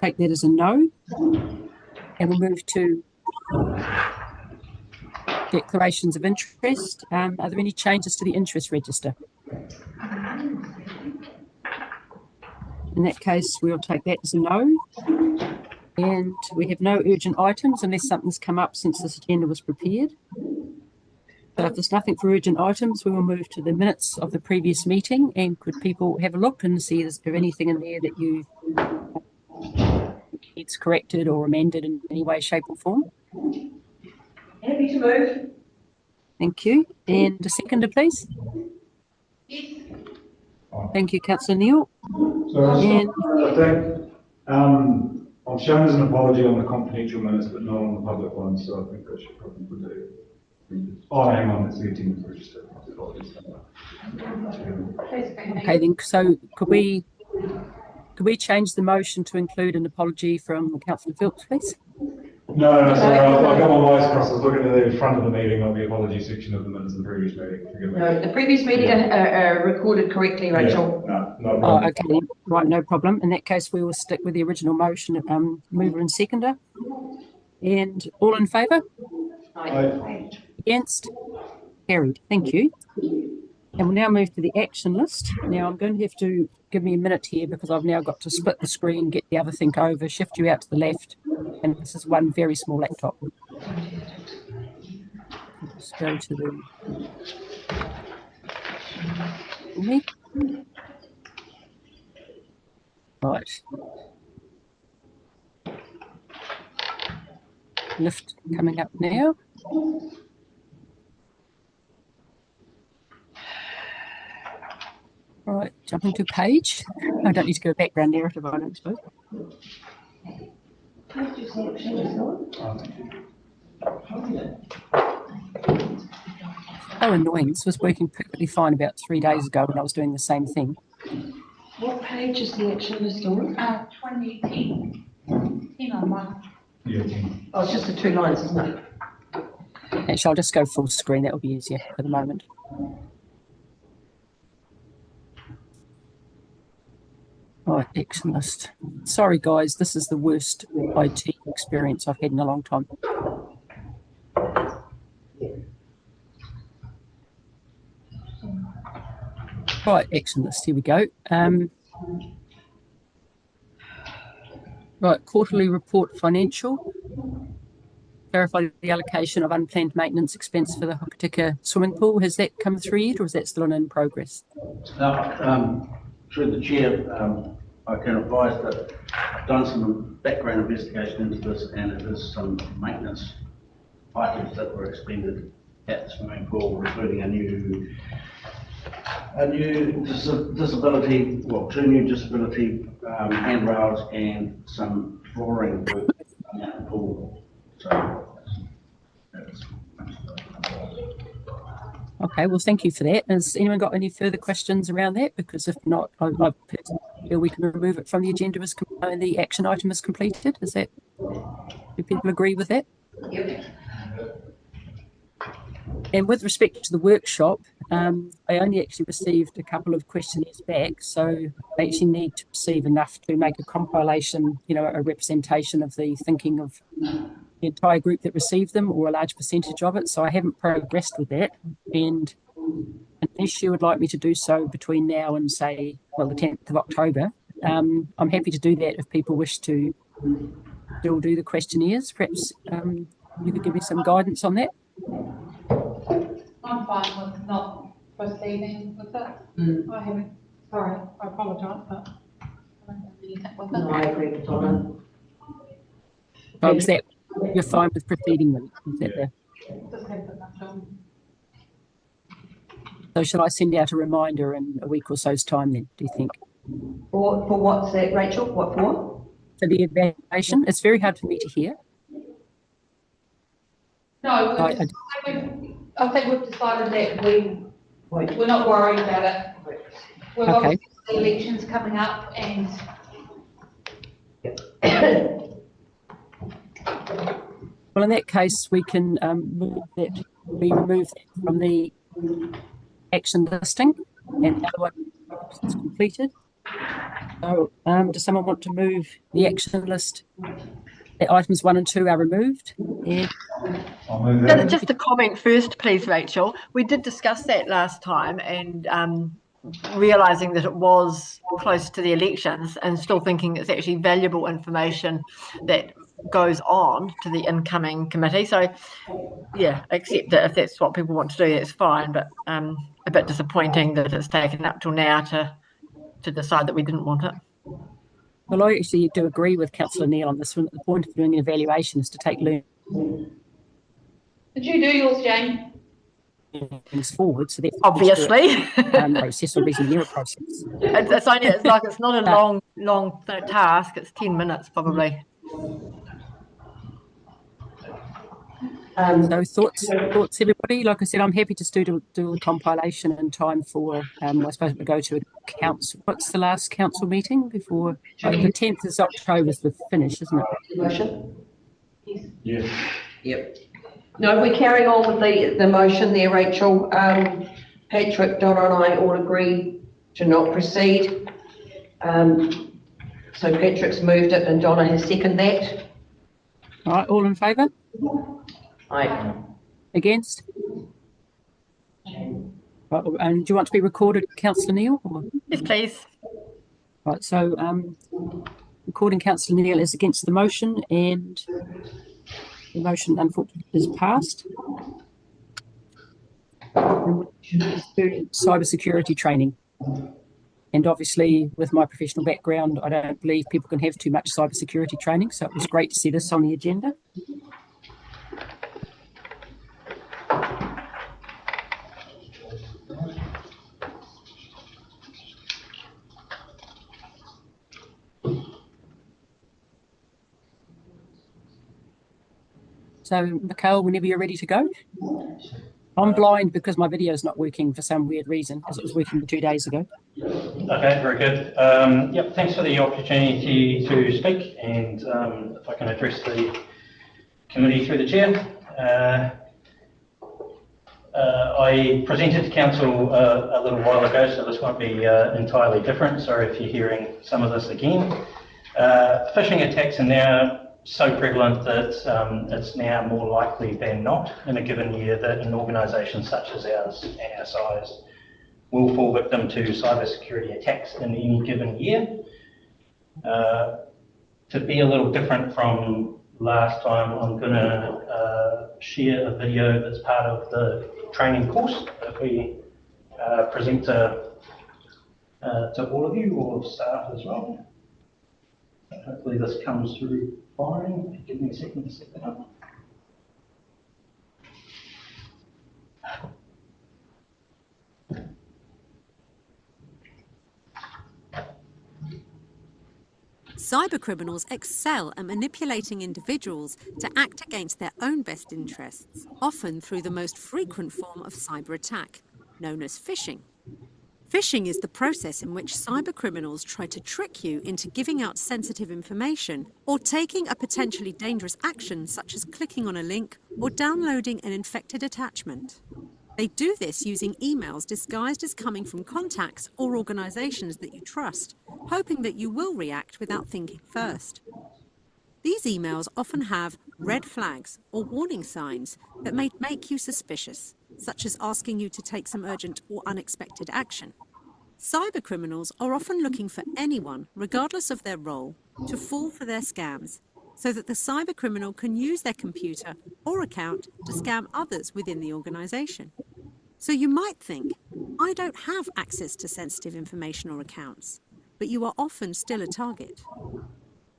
Take that as a no. And we'll move to declarations of interest. Are there any changes to the interest register? In that case, we'll take that as a no. And we have no urgent items unless something's come up since this agenda was prepared. So if there's nothing for urgent items, we will move to the minutes of the previous meeting. And could people have a look and see if there's anything in there that you needs corrected or amended in any way, shape or form? Happy to move. Thank you. And a seconder, please. Yes. Thank you, Councillor Neal. So I think I'm shown as an apology on the confidential minutes, but not on the public ones, so I think I should probably put it. Oh, hang on, it's the attendance register. Okay, then. So could we change the motion to include an apology from Councillor Phillips, please? No, sorry, I got my wires crossed. I was looking at the front of the meeting, not the apology section of the minutes of the previous meeting. Forgive me. No, the previous meeting are recorded correctly, Rachel. Yeah, no, Oh, okay, then. Right, no problem. In that case, we will stick with the original motion, mover and seconder. And all in favour? Aye. Against? Carried. Thank you. And we'll now move to the action list. Now I'm going to have to give me a minute here because I've now got to split the screen, get the other thing over, shift you out to the left. And this is one very small laptop. Let's go to the... Right. Lift coming up now. Right, jumping to page. I don't need to go background narrative, I don't suppose. Oh, annoying. This was working perfectly fine about 3 days ago when I was doing the same thing. What page is the action list on? 2010. 10 on one. Yeah, 10. Oh, it's just the 2 lines, isn't it? Actually, I'll just go full screen. That will be easier for the moment. Right, action list. Sorry, guys. This is the worst IT experience I've had in a long time. Right, action list. Here we go. Right, quarterly report financial. Clarify the allocation of unplanned maintenance expense for the Hokitika swimming pool. Has that come through yet, or is that still in progress? Through the chair, I can advise that I've done some background investigation into this, and it is some maintenance items that were expended at the swimming pool, including a new disability, well, 2 new disability handrails and some flooring work at the pool. So that's Okay, well, thank you for that. Has anyone got any further questions around that? Because if not, I personally feel we can remove it from the agenda as the action item is completed. Is that? Do people agree with that? Yep. And with respect to the workshop, I only actually received a couple of questionnaires back, so I actually need to receive enough to make a compilation, a representation of the thinking of the entire group that received them, or a large percentage of it. So I haven't progressed with that, and unless you would like me to do so between now and, say, well, the 10th of October, I'm happy to do that if people wish to still do the questionnaires. Perhaps you could give me some guidance on that. I'm fine with not proceeding with it. I haven't, sorry, I apologise, but I don't have anything with it. No, I agree with Donna. So is that you're fine with proceeding with it? Is that Just haven't enough done. so should I send out a reminder in a week or so's time then, do you think? For what's that, Rachel? What for? For the evaluation? It's very hard for me to hear. No, I think we've decided that we're not worried about it. We've obviously got elections coming up, and Well, in that case, we can remove that from the action listing, and otherwise is completed. So, does someone want to move the action list? The items 1 and 2 are removed. And I'll move that. Just a comment first, please, Rachel. We did discuss that last time, and realising that it was close to the elections and still thinking it's actually valuable information that goes on to the incoming committee. So, yeah, accept that if that's what people want to do, that's fine, but a bit disappointing that it's taken up till now to decide that we didn't want it. well, I actually do agree with Councillor Neil on this one. The point of doing an evaluation is to take Did you do yours, Jane? learnings forward. So that's Obviously. process or reason mirror process. It's not a long task. It's 10 minutes probably. So thoughts, everybody. Like I said, I'm happy to do a compilation in time for. I suppose we go to a council. What's the last council meeting before? The 10th is October is the finish, isn't it? Motion? Yes. Yep. No, we're carrying on with the motion there, Rachel. Patrick, Donna and I all agreed to not proceed. So Patrick's moved it and Donna has seconded that. All right, all in favour? Aye. Against? Right, and do you want to be recorded, Councillor Neil? Or? Yes, please. Right, so recording Councillor Neil is against the motion, and the motion unfortunately is passed. Cyber security training. And obviously, with my professional background, I don't believe people can have too much cyber security training, so it was great to see this on the agenda. So, Mikhail, whenever you're ready to go. I'm blind because my video is not working for some weird reason, as it was working 2 days ago. Okay, very good. Yep, thanks for the opportunity to speak, and if I can address the committee through the chair. I presented to council a little while ago, so this won't be entirely different. Sorry if you're hearing some of this again. Phishing attacks are now so prevalent that it's now more likely than not in a given year that an organisation such as ours and our size will fall victim to cybersecurity attacks in any given year. To be a little different from last time, I'm going to share a video that's part of the training course that we present to all of you or staff as well. Hopefully this comes through fine. Give me a second to set that up. Cybercriminals excel at manipulating individuals to act against their own best interests, often through the most frequent form of cyber attack, known as phishing. Phishing is the process in which cybercriminals try to trick you into giving out sensitive information or taking a potentially dangerous action such as clicking on a link or downloading an infected attachment. They do this using emails disguised as coming from contacts or organisations that you trust, hoping that you will react without thinking first. These emails often have red flags or warning signs that may make you suspicious, such as asking you to take some urgent or unexpected action. Cybercriminals are often looking for anyone, regardless of their role, to fall for their scams, so that the cybercriminal can use their computer or account to scam others within the organisation. So you might think, I don't have access to sensitive information or accounts, but you are often still a target.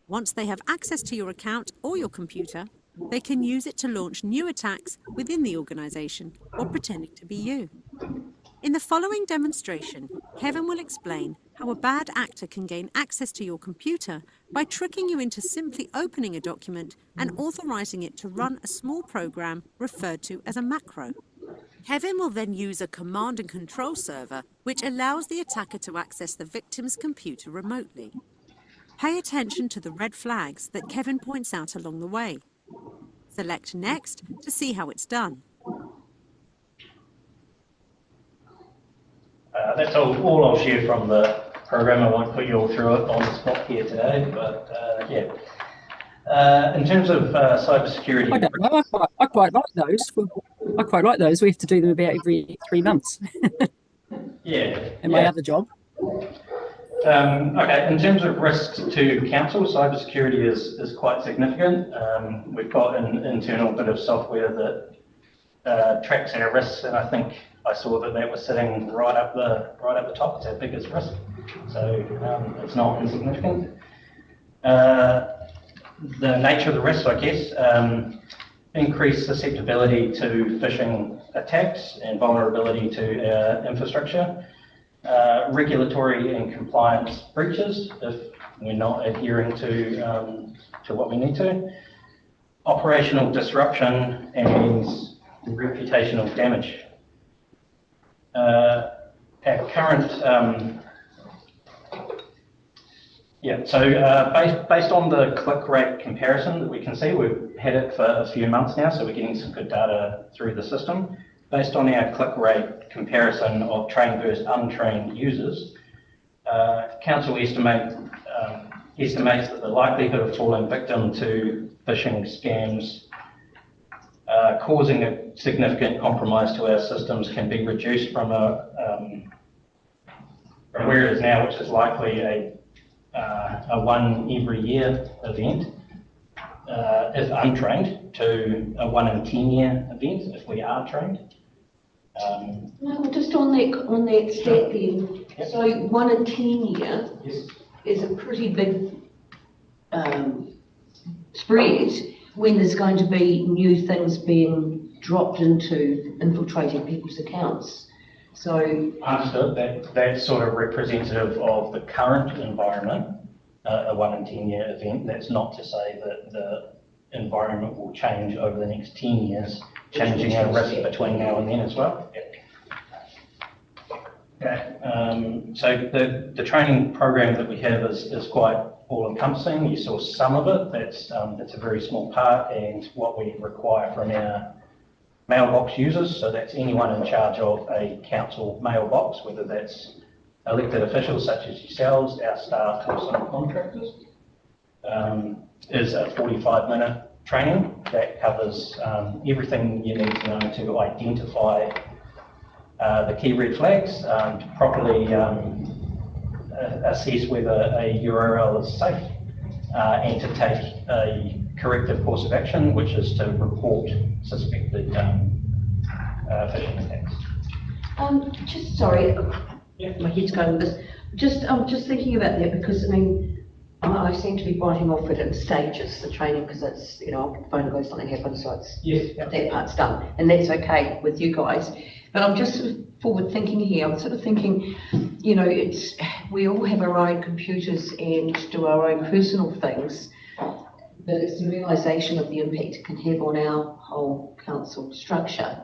Once they have access to your account or your computer, they can use it to launch new attacks within the organisation or pretending to be you. In the following demonstration, Kevin will explain how a bad actor can gain access to your computer by tricking you into simply opening a document and authorising it to run a small program referred to as a macro. Kevin will then use a command and control server which allows the attacker to access the victim's computer remotely. Pay attention to the red flags that Kevin points out along the way. Select Next to see how it's done. That's all I'll share from the program. I won't put you all through it on the spot here today, but yeah. In terms of cybersecurity, I don't know. I quite like those. I quite like those. We have to do them about every 3 months yeah. in my other job. Okay, in terms of risks to council, cybersecurity is quite significant. We've got an internal bit of software that tracks our risks, and I think I saw that was sitting right up the top. It's our biggest risk, so it's not insignificant. The nature of the risk, I guess, increased susceptibility to phishing attacks and vulnerability to our infrastructure. Regulatory and compliance breaches if we're not adhering to what we need to. Operational disruption and reputational damage. Our current, based on the click rate comparison that we can see, we've had it for a few months now, so we're getting some good data through the system. Based on our click rate comparison of trained versus untrained users, council estimates that the likelihood of falling victim to phishing scams causing a significant compromise to our systems can be reduced from where it is now, which is likely a 1 every year event if untrained, to a 1 in 10 year event if we are trained. No, just on that stat then, Yep. so 1 in 10 year Yes. is a pretty big spread when there's going to be new things being dropped into infiltrating people's accounts. So Understood. That's sort of representative of the current environment, a 1 in 10 year event. That's not to say that the environment will change over the next 10 years, changing our risk between now and then as well. Okay. So the training program that we have is quite all-encompassing. You saw some of it. That's a very small part, and what we require from our mailbox users. So that's anyone in charge of a council mailbox, whether that's elected officials such as yourselves, our staff, or some contractors. Is a 45-minute training that covers everything you need to know to identify the key red flags, to properly assess whether a URL is safe, and to take a corrective course of action, which is to report suspected phishing attacks. just sorry, Yeah. my head's going with this. Just thinking about that because I seem to be biting off it in stages, the training, because it's, I'll put the phone and go, something happens, so it's, Yes. that part's done. And that's okay with you guys. But I'm just sort of forward thinking here. I'm sort of thinking, we all have our own computers and do our own personal things, but it's the realisation of the impact it can have on our whole council structure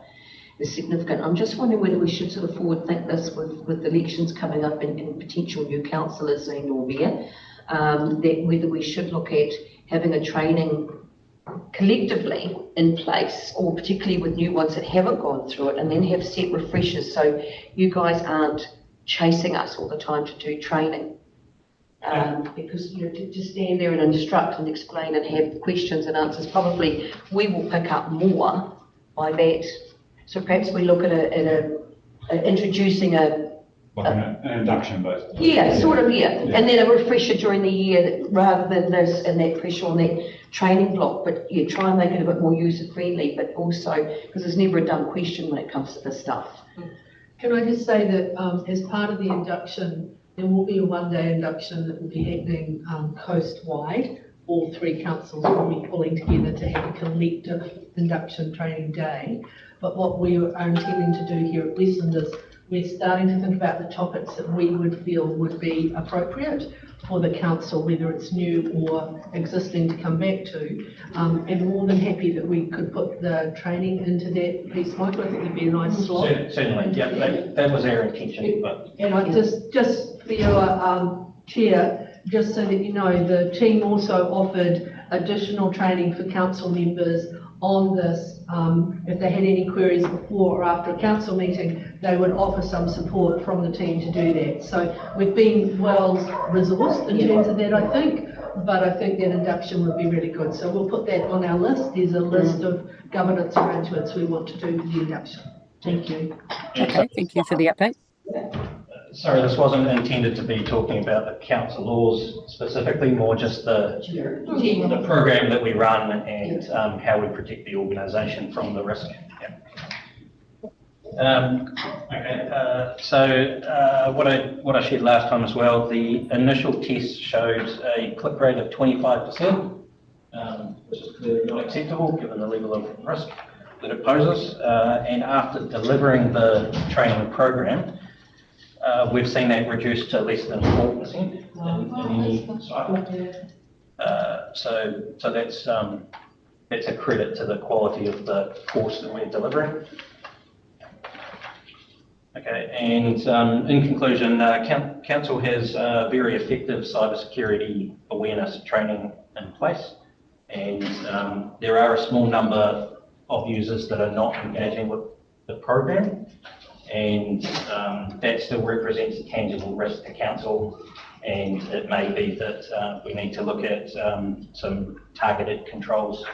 is significant. I'm just wondering whether we should sort of forward think this with elections coming up and potential new councillors and/or mayor, that whether we should look at having a training collectively in place, or particularly with new ones that haven't gone through it, and then have set refreshers so you guys aren't chasing us all the time to do training. Because to stand there and instruct and explain and have questions and answers, probably we will pick up more by that. So perhaps we look at introducing Like an induction based. yeah, sort of, and then a refresher during the year rather than this and that pressure on that training block. But try and make it a bit more user friendly, but also because there's never a dumb question when it comes to this stuff. Can I just say that as part of the induction, there will be a 1-day induction that will be happening coast-wide. All 3 councils will be pulling together to have a collective induction training day. But what we are intending to do here at Westland is we're starting to think about the topics that we would feel would be appropriate for the council, whether it's new or existing, to come back to. And more than happy that we could put the training into that piece, Michael. I think it'd be a nice slot. Certainly, yeah, that was our intention. But And I just for your chair, just so that you know, the team also offered additional training for council members on this. If they had any queries before or after a council meeting, they would offer some support from the team to do that. So we've been well resourced in terms of that, I think, but I think that induction would be really good. So we'll put that on our list. There's a list of governance arrangements we want to do with the induction. Thank you. Okay, thank you for the update. Sorry, this wasn't intended to be talking about the council laws specifically, more just the program that we run and how we protect the organisation from the risk. Yeah. What I shared last time as well, the initial test showed a click rate of 25%, which is clearly not acceptable given the level of risk that it poses. And after delivering the training program, we've seen that reduced to less than 4% in any cycle. So that's a credit to the quality of the course that we're delivering. Okay, and in conclusion, Council has very effective cybersecurity awareness training in place, and there are a small number of users that are not engaging with the program, and that still represents a tangible risk to Council, and it may be that we need to look at some targeted controls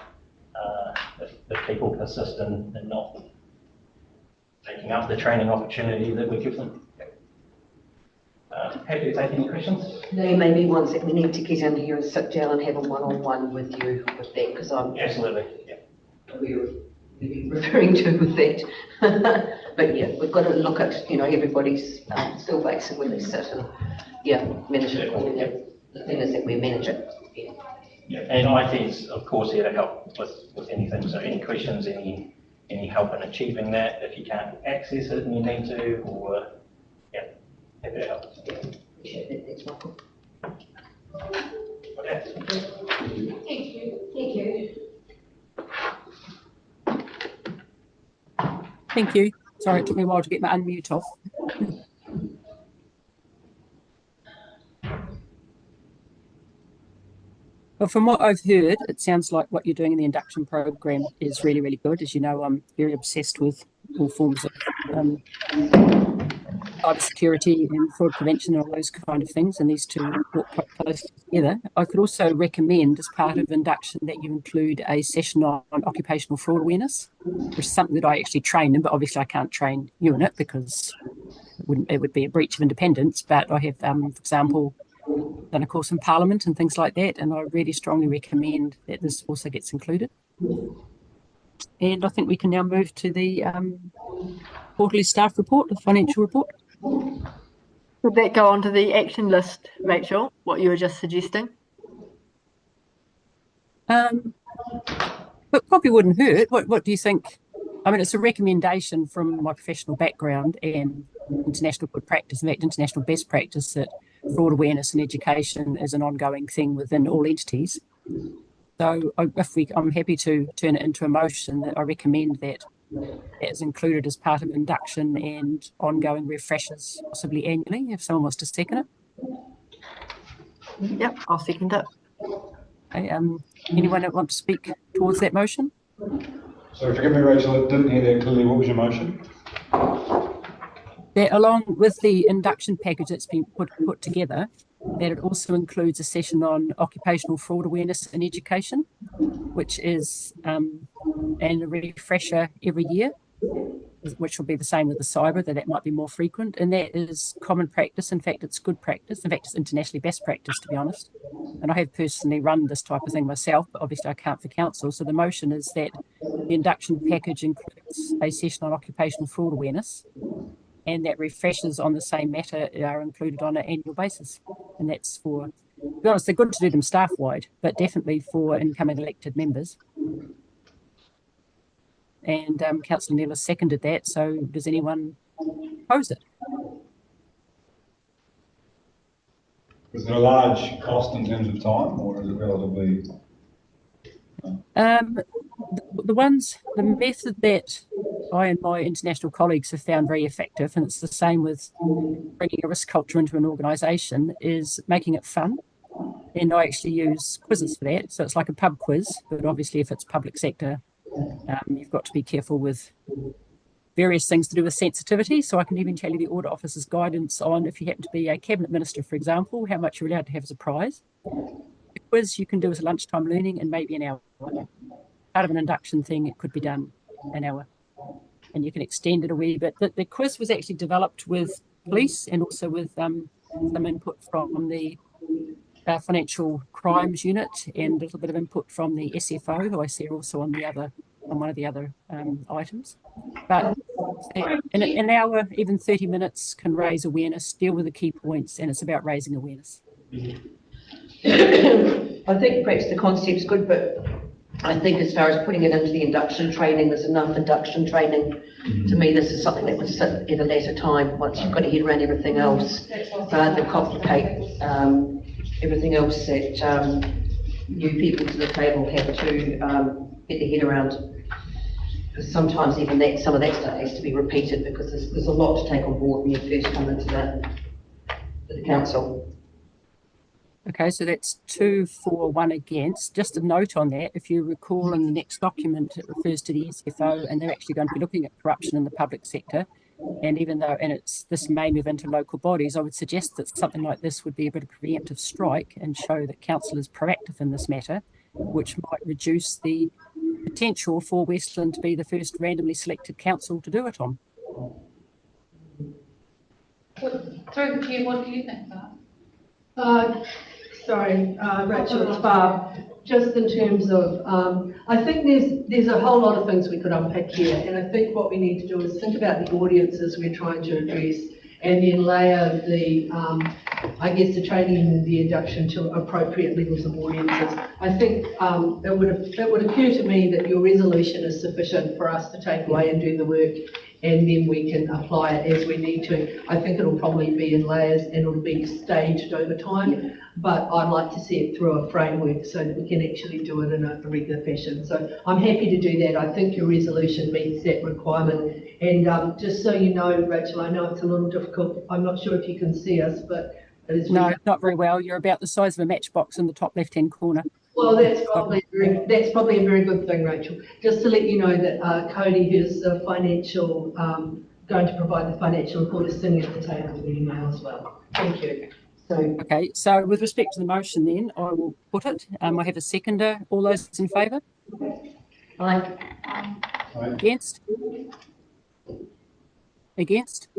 if people persist in not taking up the training opportunity that we give them. Happy to take any questions. There may be ones that we need to get in here and sit down and have a one-on-one with you with that, because I'm Absolutely, yeah. We're referring to with that. But yeah, we've got to look at, everybody's skill base and where they sit and, manage it. The thing is that we manage it. Yeah. Yeah, and IT is, of course, here to help with anything. So any questions, any help in achieving that, if you can't access it and you need to, or, happy to help. Yeah, appreciate that. Thanks, Michael. Okay. Thank you. Thank you. Thank you. Sorry, it took me a while to get my unmute off. Well, from what I've heard, it sounds like what you're doing in the induction program is really, really good. As you know, I'm very obsessed with all forms of cybersecurity and fraud prevention and all those kind of things, and these two work quite closely together. I could also recommend, as part of induction, that you include a session on occupational fraud awareness, which is something that I actually train in, but obviously I can't train you in it because it would be a breach of independence. But I have, for example, done a course in Parliament and things like that, and I really strongly recommend that this also gets included. And I think we can now move to the quarterly staff report, the financial report. Would that go onto the action list, Rachel, what you were just suggesting? But probably wouldn't hurt. What do you think? I mean, it's a recommendation from my professional background and international good practice, in fact, international best practice, that fraud awareness and education is an ongoing thing within all entities. So I'm happy to turn it into a motion that I recommend that is included as part of induction and ongoing refreshers, possibly annually, if someone wants to second it. Yep, I'll second it. Okay, anyone that wants to speak towards that motion? So forgive me, Rachel, I didn't hear that clearly. What was your motion? That along with the induction package that's been put together, that it also includes a session on occupational fraud awareness and education, which is and a refresher every year, which will be the same with the cyber, that might be more frequent, and that is common practice. In fact, it's good practice. In fact, it's internationally best practice, to be honest. And I have personally run this type of thing myself, but obviously I can't for council. So the motion is that the induction package includes a session on occupational fraud awareness, and that refreshers on the same matter are included on an annual basis. And that's for, to be honest, they're good to do them staff-wide, but definitely for incoming elected members. And Councillor Neal seconded that, so does anyone oppose it? Is it a large cost in terms of time, or is it relatively? The method that I and my international colleagues have found very effective, and it's the same with bringing a risk culture into an organisation, is making it fun. And I actually use quizzes for that. So it's like a pub quiz, but obviously if it's public sector You've got to be careful with various things to do with sensitivity. So I can even tell you the Audit Office's guidance on if you happen to be a Cabinet Minister, for example, how much you're allowed to have as a prize. The quiz you can do as a lunchtime learning and maybe an hour. Part of an induction thing, it could be done an hour. And you can extend it a wee bit. The quiz was actually developed with police and also with some input from the Financial Crimes Unit and a little bit of input from the SFO, who I see are also on one of the other items. But in an hour, even 30 minutes can raise awareness, deal with the key points, and it's about raising awareness. I think perhaps the concept's good, but I think as far as putting it into the induction training, there's enough induction training. To me, this is something that would sit at a later time, once you've got to head around everything else, rather than complicate everything else that new people to the table have to get their head around. Sometimes even some of that stuff has to be repeated because there's a lot to take on board when you first come into the council. Okay, so that's 2 for, 1 against. Just a note on that, if you recall in the next document, it refers to the SFO and they're actually going to be looking at corruption in the public sector. And even though, this may move into local bodies, I would suggest that something like this would be a bit of a preemptive strike and show that council is proactive in this matter, which might reduce the potential for Westland to be the first randomly selected council to do it on. Through the chair, what do you think, Barb? Sorry, Rachel, it's Barb. Just in terms of, I think there's a whole lot of things we could unpack here, and I think what we need to do is think about the audiences we're trying to address, and then layer the, I guess, the training and the induction to appropriate levels of audiences. I think it would appear to me that your resolution is sufficient for us to take away and do the work, and then we can apply it as we need to. I think it'll probably be in layers and it'll be staged over time, but I'd like to see it through a framework so that we can actually do it in a regular fashion. So I'm happy to do that. I think your resolution meets that requirement. And just so you know, Rachel, I know it's a little difficult. I'm not sure if you can see us, but it is. No, not very well. You're about the size of a matchbox in the top left-hand corner. Well, that's probably a very good thing, Rachel. Just to let you know that Cody, who's financial, going to provide the financial report, is sitting at the table with me now as well. Thank you. Okay, so with respect to the motion then, I will put it. I have a seconder. All those in favour? Aye. Against? Against?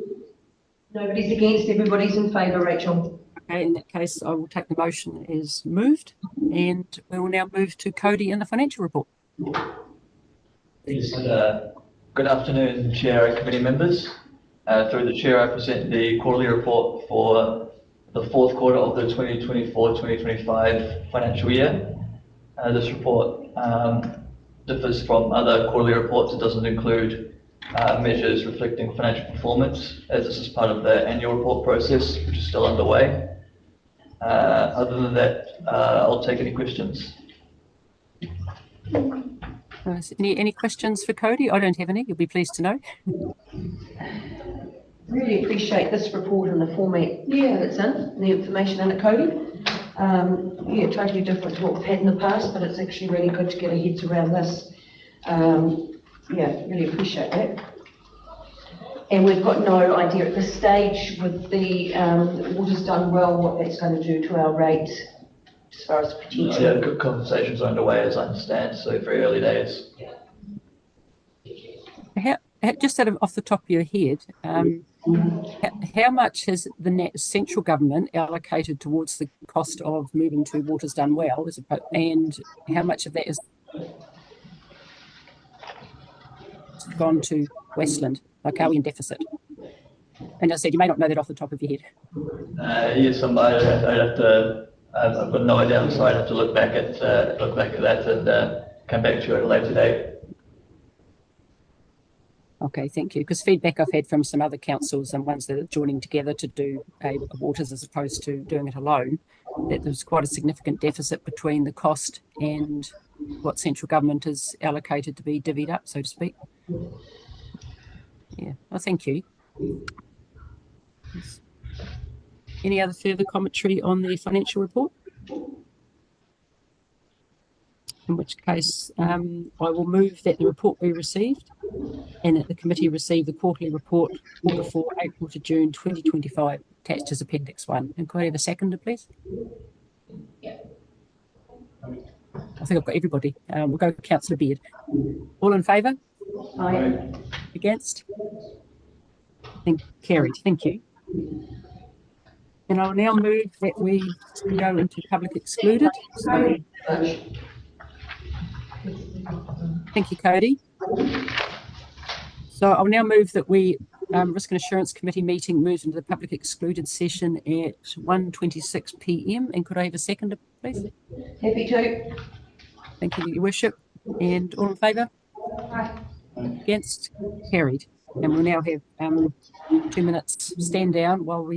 Nobody's against, everybody's in favour, Rachel. Okay, in that case, I will take the motion as moved, and we will now move to Cody and the financial report. Yes, good afternoon, Chair and committee members. Through the Chair, I present the quarterly report for the fourth quarter of the 2024-2025 financial year. This report differs from other quarterly reports. It doesn't include measures reflecting financial performance, as this is part of the annual report process, which is still underway. Other than that, I'll take any questions. Any questions for Cody? I don't have any. You'll be pleased to know. Really appreciate this report and the format that it's in, and the information in it, Cody. Yeah, totally different to what we've had in the past, but it's actually really good to get our heads around this. Yeah, really appreciate that. And we've got no idea at this stage with the Water's Done Well what that's going to do to our rate as far as potential. Yeah, good conversations are underway, as I understand, so very early days. Just off the top of your head, how much has the central government allocated towards the cost of moving to Water's Done Well, and how much of that is gone to Westland? Like, are we in deficit? And as I said, you may not know that off the top of your head. Yes, I'd have to. I've got no idea, so I'd have to look back at that and come back to you at a later date. Okay, thank you. Because feedback I've had from some other councils and ones that are joining together to do a Waters as opposed to doing it alone, that there's quite a significant deficit between the cost and what central government is allocated to be divvied up, so to speak. Yeah, well, thank you. Any other further commentary on the financial report? in which case I will move that the report be received and that the committee receive the quarterly report for April to June 2025 attached as Appendix 1. And could I have a seconder, please? I think I've got everybody. We'll go with Councillor Beard. All in favour? Aye. Against? Carried. Thank you. And I'll now move that we go into public excluded. So, thank you, Cody. So I'll now move that we Risk and Assurance Committee meeting moves into the public excluded session at 1:26 p.m. And could I have a seconder, please? Happy to. Thank you, Your Worship. And all in favour? Aye. Against? Carried. And we'll now have 2 minutes stand down while we